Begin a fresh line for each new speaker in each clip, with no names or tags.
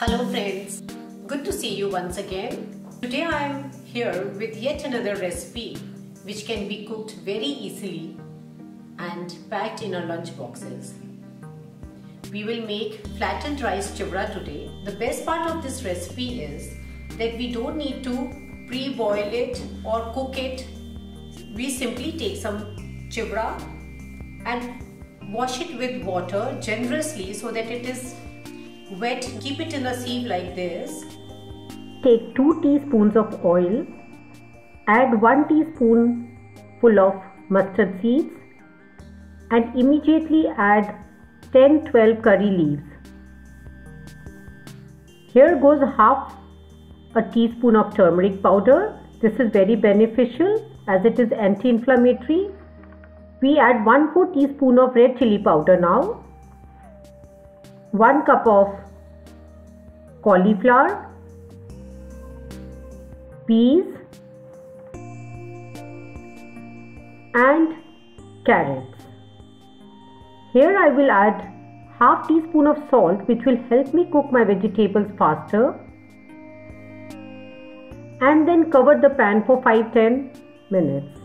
Hello friends, good to see you once again. Today I am here with yet another recipe which can be cooked very easily and packed in our lunch boxes. We will make flattened rice chivra today. The best part of this recipe is that we don't need to pre-boil it or cook it. We simply take some chivra and wash it with water generously so that it is wet. Keep it in a sieve like this.
Take 2 teaspoons of oil. Add 1 teaspoon full of mustard seeds and immediately add 10-12 curry leaves. Here goes half a teaspoon of turmeric powder. This is very beneficial as it is anti-inflammatory. We add 1/4 teaspoon of red chili powder now. 1 cup of cauliflower, peas and carrots. Here I will add half teaspoon of salt, which will help me cook my vegetables faster, and then cover the pan for 5-10 minutes.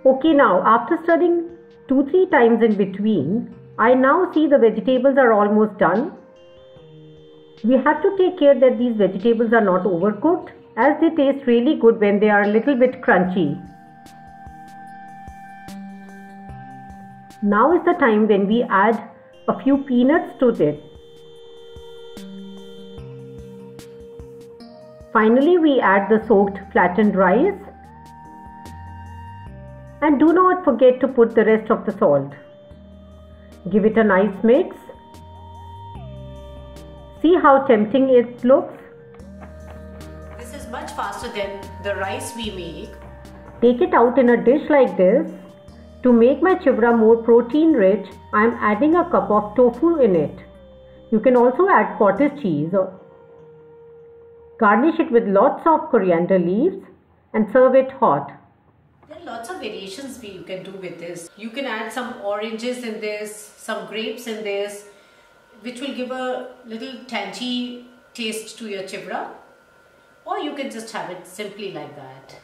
Okay, now after stirring 2-3 times in between, I now see the vegetables are almost done. We have to take care that these vegetables are not overcooked, as they taste really good when they are a little bit crunchy. Now is the time when we add a few peanuts to it. Finally, we add the soaked flattened rice. And do not forget to put the rest of the salt. Give it a nice mix. See how tempting it looks.
This is much faster than the rice we make.
Take it out in a dish like this. To make my chivra more protein rich, I am adding a cup of tofu in it. You can also add cottage cheese. Garnish it with lots of coriander leaves and serve it hot.
There are lots of variations you can do with this. You can add some oranges in this, some grapes in this, which will give a little tangy taste to your chivra. Or you can just have it simply like that.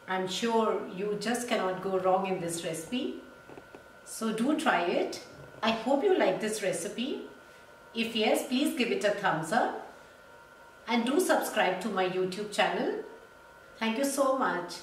I'm sure you just cannot go wrong in this recipe. So do try it. I hope you like this recipe. If yes, please give it a thumbs up. And do subscribe to my YouTube channel. Thank you so much.